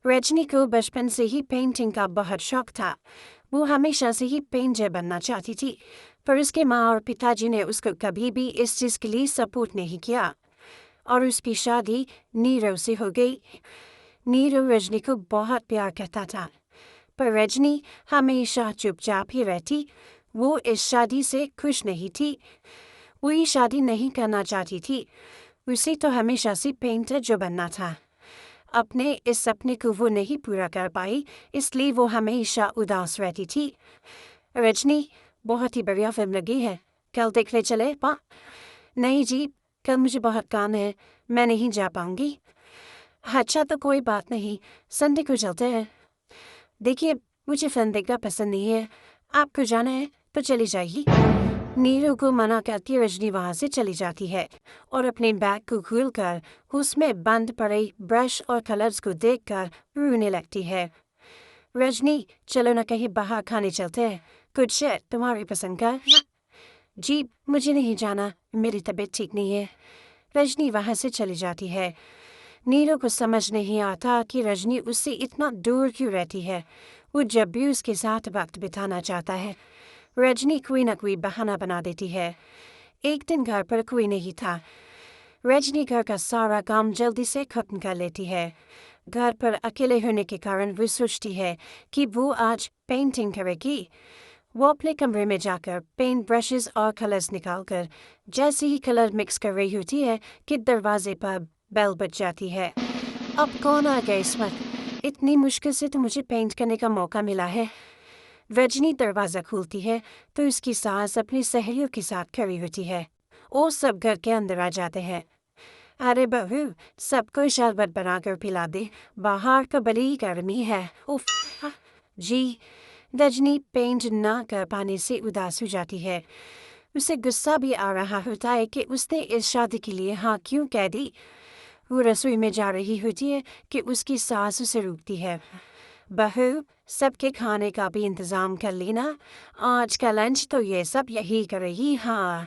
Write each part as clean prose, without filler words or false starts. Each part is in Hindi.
रजनी को बचपन से ही पेंटिंग का बहुत शौक था। वो हमेशा से ही पेंटर बनना चाहती थी, पर उसके माँ और पिताजी ने उसको कभी भी इस चीज़ के लिए सपोर्ट नहीं किया और उसकी शादी नीरव से हो गई। नीरव रजनी को बहुत प्यार करता था, पर रजनी हमेशा चुपचाप ही रहती। वो इस शादी से खुश नहीं थी। वो ये शादी नहीं करना चाहती थी। उसे तो हमेशा से पेंटर जो बनना था। अपने इस सपने को वो नहीं पूरा कर पाई, इसलिए वो हमेशा उदास रहती थी। रजनी, बहुत ही बढ़िया फिल्म लगी है, कल देखने चले पा? नहीं जी, कल मुझे बहुत काम है, मैं नहीं जा पाऊंगी। अच्छा तो कोई बात नहीं, संडे को चलते हैं। देखिए, मुझे फिल्म देखना पसंद नहीं है, आपको जाना है तो चली जाइए। नीरू को मना करती रजनी वहाँ से चली जाती है और अपने बैग को खोलकर उसमें बंद पड़े ब्रश और कलर्स को देखकर रोने लगती है। रजनी, चलो ना कहीं बाहर खाने चलते हैं, कुछ है तुम्हारी पसंद का। जी, मुझे नहीं जाना, मेरी तबीयत ठीक नहीं है। रजनी वहाँ से चली जाती है। नीरू को समझ नहीं आता कि रजनी उससे इतना दूर क्यों रहती है। वो जब भी उसके साथ वक्त बिताना चाहता है, रजनी कोई ना कोई बहाना बना देती है। एक दिन घर पर कोई नहीं था। रजनी घर का सारा काम जल्दी से खत्म कर लेती है। घर पर अकेले होने के कारण वो सोचती है कि वो आज पेंटिंग करेगी। वो अपने कमरे में जाकर पेंट ब्रशेस और कलर्स निकालकर जैसे ही कलर मिक्स कर रही होती है कि दरवाजे पर बेल बज जाती है। अब कौन आ गया इस वक्त? इतनी मुश्किल से तो मुझे पेंट करने का मौका मिला है। रजनी दरवाज़ा खोलती है तो उसकी सास अपनी सहेलियों के साथ खड़ी होती है। वो सब घर के अंदर आ जाते हैं। अरे बहू, सबको शरबत बनाकर पिला दे, बाहर का बड़ी गर्मी है। उफ। जी। रजनी पेंट ना कर पाने से उदास हो जाती है। उसे गुस्सा भी आ रहा होता है कि उसने इस शादी के लिए हाँ क्यों कह दी। वो रसोई में जा रही होती है कि उसकी सास उसे रोकती है। बहू, सबके खाने का भी इंतजाम कर लेना, आज का लंच तो ये सब यही करेगी। हाँ।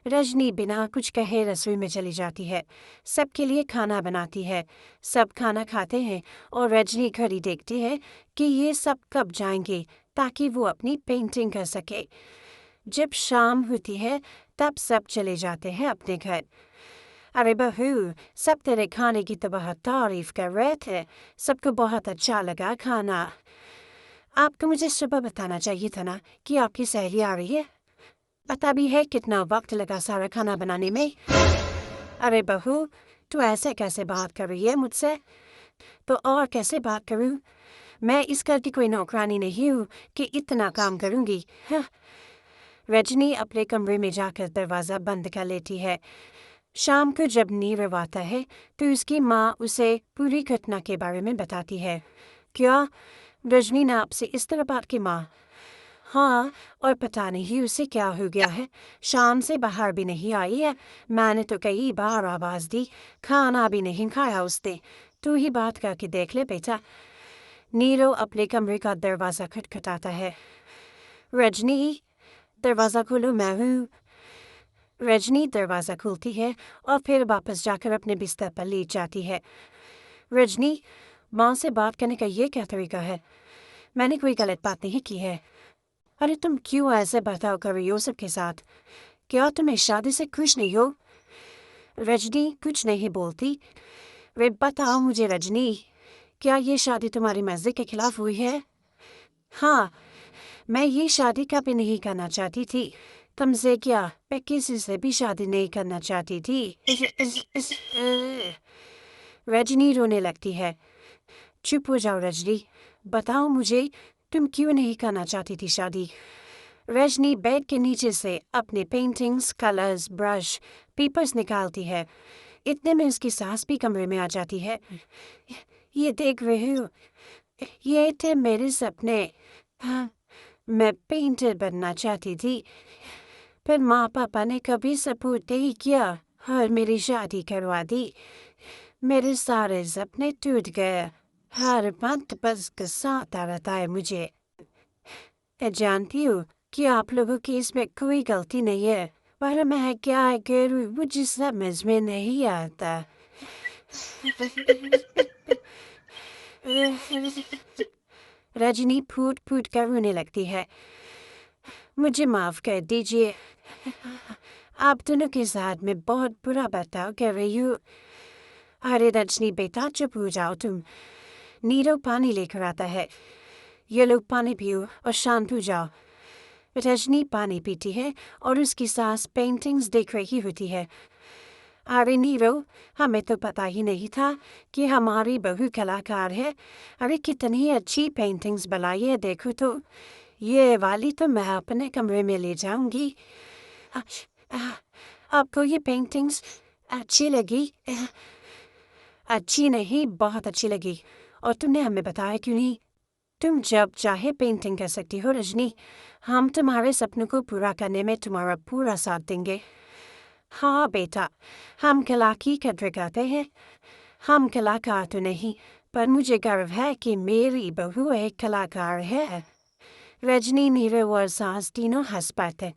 रजनी बिना कुछ कहे रसोई में चली जाती है, सबके लिए खाना बनाती है। सब खाना खाते हैं और रजनी घड़ी देखती है कि ये सब कब जाएंगे ताकि वो अपनी पेंटिंग कर सके। जब शाम होती है तब सब चले जाते हैं अपने घर। अरे बहू, सब तेरे खाने की तो बहुत तारीफ कर रहे थे, सबको बहुत अच्छा लगा खाना। आपको मुझे सुबह बताना चाहिए था ना कि आपकी सहेली आ रही है। पता भी है कितना वक्त लगा सारा खाना बनाने में। अरे बहू, तू ऐसे कैसे बात कर रही है मुझसे? तो और कैसे बात करूं? मैं इस घर की कोई नौकरानी नहीं हूँ कि इतना काम करूंगी। हाँ। रजनी अपने कमरे में जाकर दरवाज़ा बंद कर लेती है। शाम को जब नीरव आता है तो उसकी माँ उसे पूरी घटना के बारे में बताती है। क्या? रजनी ने आपसे इस तरह बात की माँ? हाँ, और पता नहीं उसे क्या हो गया है, शाम से बाहर भी नहीं आई है। मैंने तो कई बार आवाज़ दी, खाना भी नहीं खाया उसने। तू ही बात करके देख ले बेटा। नीरो अपने कमरे का दरवाज़ा खटखटाता है। रजनी, दरवाज़ा खोलो, मैं हूँ। रजनी दरवाज़ा खोलती है और फिर वापस जाकर अपने बिस्तर पर लेट जाती है। रजनी, माँ से बात करने का ये क्या तरीका है? मैंने कोई गलत बात नहीं की है। अरे तुम क्यों ऐसे बर्ताव कर रही हो सबके साथ? क्या तुम इस शादी से खुश नहीं हो? रजनी कुछ नहीं बोलती। वे बताओ मुझे रजनी, क्या ये शादी तुम्हारी मर्जी के खिलाफ हुई है? हाँ, मैं ये शादी कभी नहीं करना चाहती थी। तुमसे क्या, मैं किसी से भी शादी नहीं करना चाहती थी। रजनी रोने लगती है। चुप हो जाओ रजनी, बताओ मुझे तुम क्यों नहीं करना चाहती थी शादी? रजनी बेड के नीचे से अपने पेंटिंग्स, कलर्स, ब्रश, पेपर्स निकालती है। इतने में उसकी सास भी कमरे में आ जाती है। ये देख रहे हो, ये थे मेरे सपने। हाँ, मैं पेंटर बनना चाहती थी, पर माँ पापा ने कभी सपोर्ट नहीं किया और मेरी शादी करवा दी। मेरे सारे सपने टूट गए। हर वक्त बस गुस्सा रहता है मुझे। मैं जानती हूँ कि आप लोगों की इसमें कोई गलती नहीं है, पर मैं क्या करूँ मुझे समझ में नहीं आता। रजनी फूट फूट कर रोने लगती है। मुझे माफ कर दीजिए, आप दोनों के साथ मैं बहुत बुरा बर्ताव कर रही हूँ। अरे रजनी बेटा चुप हो जाओ तुम। नीरव पानी लेकर आता है, ये लोग पानी पियो और शांत हो जाओ। रजनी पानी पीती है और उसकी सास पेंटिंग्स देख रही होती है। अरे नीरव, हमें तो पता ही नहीं था कि हमारी बहू कलाकार है। अरे कितनी अच्छी पेंटिंग्स बनाई है, देखो तो। ये वाली तो मैं अपने कमरे में ले जाऊंगी। आपको ये पेंटिंग्स अच्छी लगी? अच्छी नहीं, बहुत अच्छी लगी। और तुमने हमें बताया क्यों नहीं? तुम जब चाहे पेंटिंग कर सकती हो रजनी। हम तुम्हारे सपनों को पूरा करने में तुम्हारा पूरा साथ देंगे। हाँ बेटा, हम कला की कद्र करते हैं। हम कलाकार तो नहीं, पर मुझे गर्व है कि मेरी बहू एक कलाकार है। रजनी, नीरव और सास तीनों हंस पड़ते।